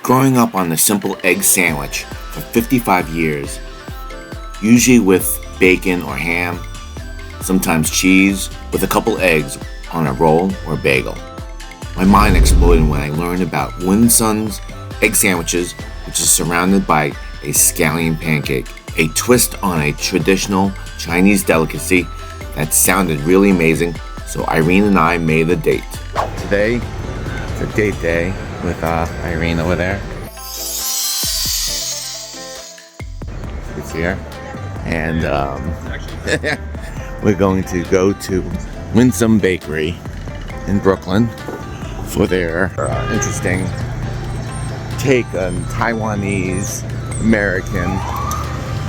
Growing up on a simple egg sandwich for 55 years, usually with bacon or ham, sometimes cheese, with a couple eggs on a roll or bagel. My mind exploded when I learned about Win Sun's egg sandwiches, which is surrounded by a scallion pancake, a twist on a traditional Chinese delicacy that sounded really amazing, so Irene and I made a date. Today, it's a date day with Irene over there. It's here. And we're going to go to Winsome Bakery in Brooklyn for their interesting take on Taiwanese American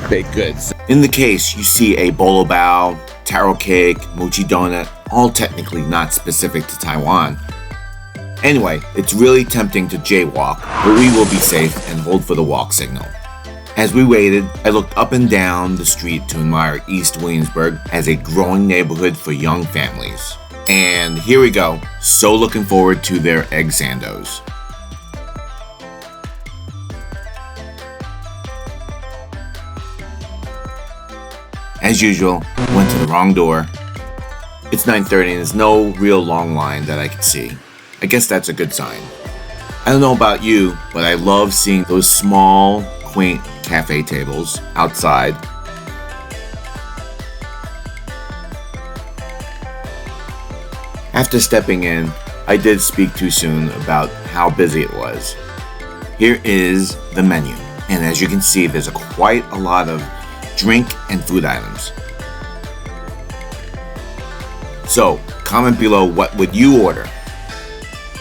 baked goods. In the case, you see a bolo bao, taro cake, mochi donut, all technically not specific to Taiwan. Anyway, it's really tempting to jaywalk, but we will be safe and hold for the walk signal. As we waited, I looked up and down the street to admire East Williamsburg as a growing neighborhood for young families. And here we go, so looking forward to their egg sandos. As usual, went to the wrong door. It's 9:30 and there's no real long line that I can see. I guess that's a good sign. I don't know about you, but I love seeing those small, quaint cafe tables outside. After stepping in, I did speak too soon about how busy it was. Here is the menu, and as you can see, there's quite a lot of drink and food items. So, comment below, what would you order?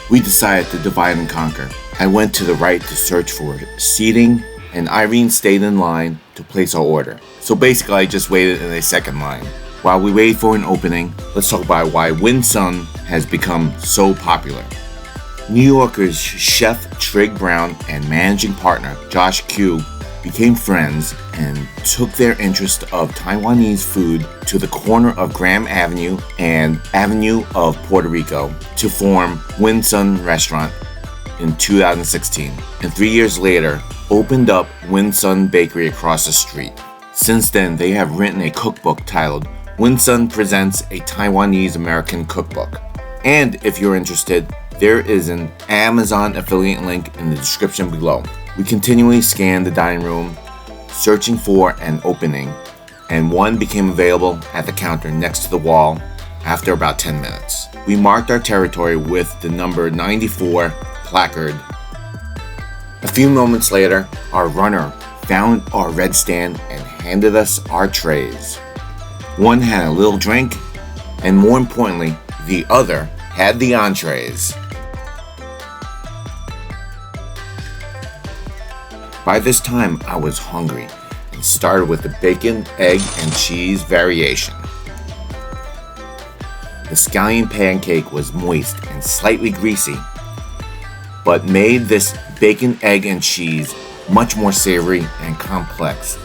We decided to divide and conquer. I went to the right to search for seating, and Irene stayed in line to place our order. So basically, I just waited in a second line. While we wait for an opening, let's talk about why Win Sun has become so popular. New Yorker's chef Trig Brown and managing partner Josh Q became friends and took their interest of Taiwanese food to the corner of Graham Avenue and Avenue of Puerto Rico to form Win Sun Restaurant in 2016, and 3 years later opened up Win Sun Bakery across the street. Since then, they have written a cookbook titled Win Sun Presents a Taiwanese American Cookbook. And if you're interested, there is an Amazon affiliate link in the description below. We continually scanned the dining room, searching for an opening, and one became available at the counter next to the wall after about 10 minutes. We marked our territory with the number 94 placard. A few moments later, our runner found our red stand and handed us our trays. One had a little drink, and more importantly, the other had the entrees. By this time, I was hungry and started with the bacon, egg, and cheese variation. The scallion pancake was moist and slightly greasy, but made this bacon, egg, and cheese much more savory and complex.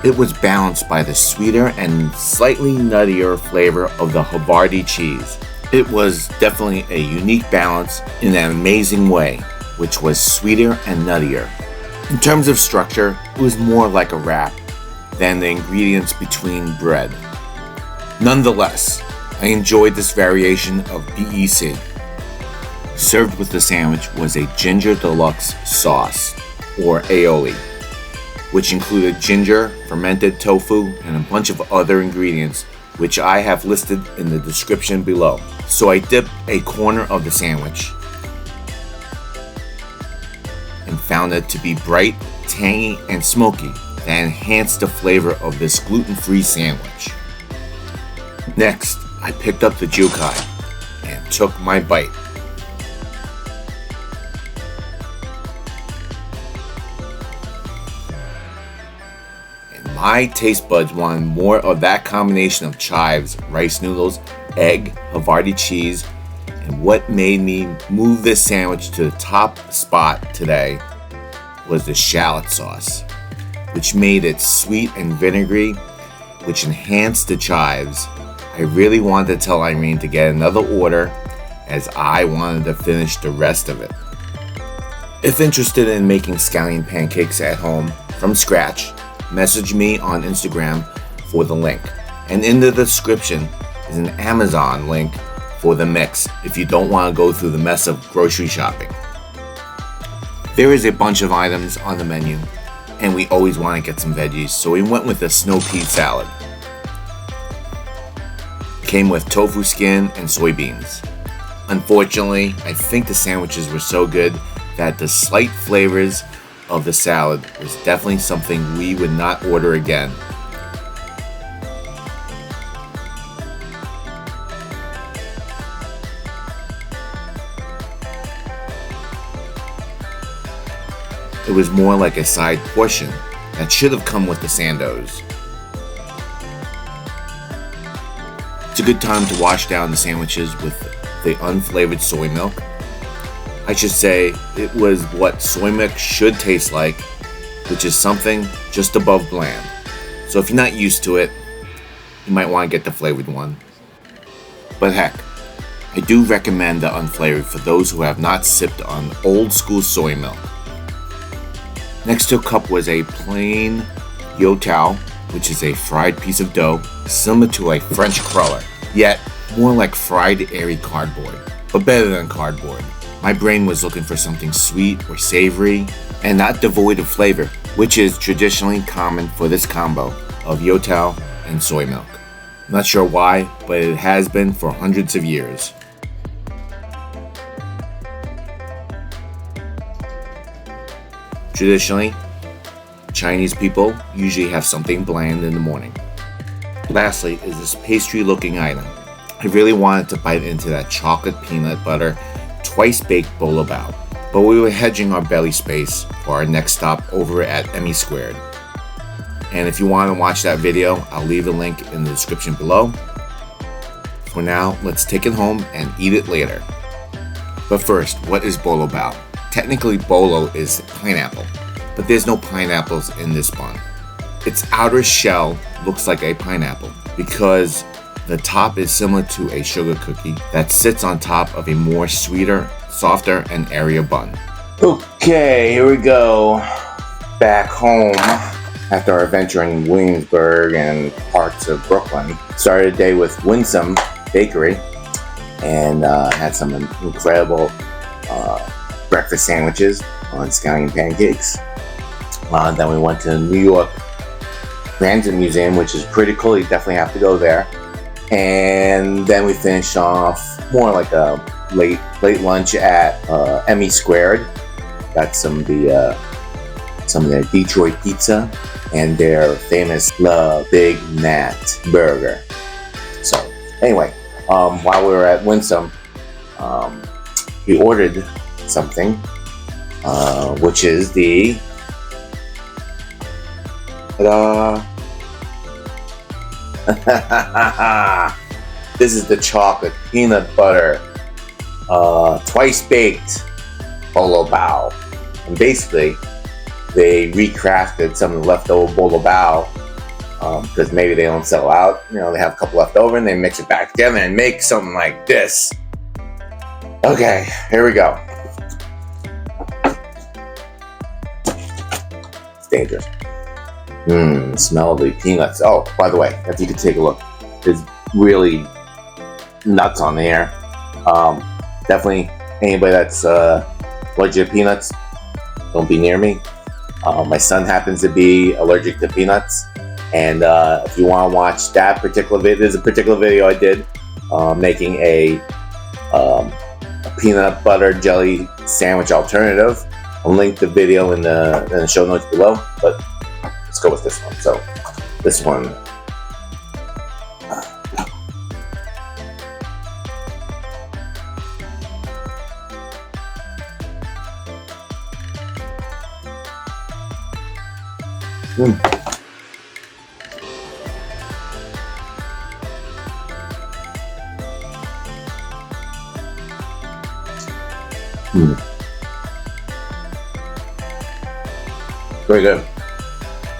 It was balanced by the sweeter and slightly nuttier flavor of the Havarti cheese. It was definitely a unique balance in an amazing way, which was sweeter and nuttier. In terms of structure, it was more like a wrap than the ingredients between bread. Nonetheless, I enjoyed this variation of BEC. Served with the sandwich was a ginger deluxe sauce, or aioli, which included ginger, fermented tofu, and a bunch of other ingredients, which I have listed in the description below. So I dipped a corner of the sandwich and found it to be bright, tangy, and smoky that enhanced the flavor of this gluten-free sandwich. Next, I picked up the jukai and took my bite. And my taste buds wanted more of that combination of chives, rice noodles, egg, Havarti cheese, and what made me move this sandwich to the top spot today was the shallot sauce, which made it sweet and vinegary, which enhanced the chives. I really wanted to tell Irene to get another order as I wanted to finish the rest of it. If interested in making scallion pancakes at home from scratch, message me on Instagram for the link. And in the description is an Amazon link for the mix if you don't want to go through the mess of grocery shopping. There is a bunch of items on the menu, and we always want to get some veggies, so we went with a snow pea salad. It came with tofu skin and soybeans. Unfortunately, I think the sandwiches were so good that the slight flavors of the salad was definitely something we would not order again. It was more like a side portion that should have come with the sandos. It's a good time to wash down the sandwiches with the unflavored soy milk. I should say it was what soy milk should taste like, which is something just above bland. So if you're not used to it, you might want to get the flavored one. But heck, I do recommend the unflavored for those who have not sipped on old school soy milk. Next to a cup was a plain youtiao, which is a fried piece of dough similar to a French cruller, yet more like fried airy cardboard, but better than cardboard. My brain was looking for something sweet or savory and not devoid of flavor, which is traditionally common for this combo of youtiao and soy milk. I'm not sure why, but it has been for hundreds of years. Traditionally, Chinese people usually have something bland in the morning. Lastly is this pastry-looking item. I really wanted to bite into that chocolate peanut butter twice-baked bolo bao, but we were hedging our belly space for our next stop over at Emmy Squared. And if you want to watch that video, I'll leave the link in the description below. For now, let's take it home and eat it later. But first, what is bolo bao? Technically, bolo is pineapple, but there's no pineapples in this bun. Its outer shell looks like a pineapple because the top is similar to a sugar cookie that sits on top of a more sweeter, softer, and airier bun. Okay, here we go. Back home after our adventure in Williamsburg and parts of Brooklyn. Started the day with Winsome Bakery and had some incredible breakfast sandwiches on scallion pancakes. Then we went to the New York Transit Museum, which is pretty cool. You definitely have to go there. And then we finished off more like a late lunch at Emmy Squared. Got some of their Detroit pizza and their famous La Big Nat burger. So anyway, while we were at Winsome, we ordered something, which is the this is the chocolate peanut butter twice baked bolo bao, and basically they recrafted some of the leftover bolo bao because maybe they don't sell out. You know, they have a couple left over and they mix it back together and make something like this. Okay, here we go. It's dangerous. Smell the peanuts. Oh, by the way, if you could take a look, there's really nuts on there. Definitely anybody that's allergic to peanuts, don't be near me. My son happens to be allergic to peanuts, and if you want to watch that particular video, there's a particular video I did making a peanut butter jelly sandwich alternative. I'll link the video in the show notes below, but let's go with this one. So this one, very good.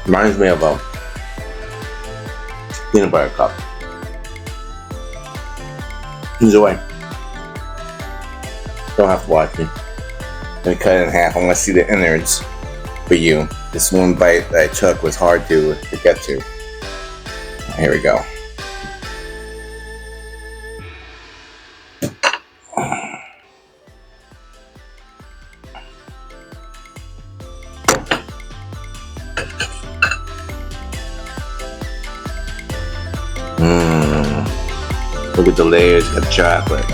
Reminds me of a peanut butter cup. Enjoy. Don't have to watch me. Let me cut it in half. I want to see the innards for you. This one bite that I took was hard to get to. Here we go. Look at the layers of chocolate.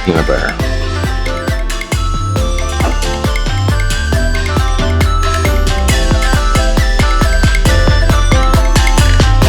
Peanut butter.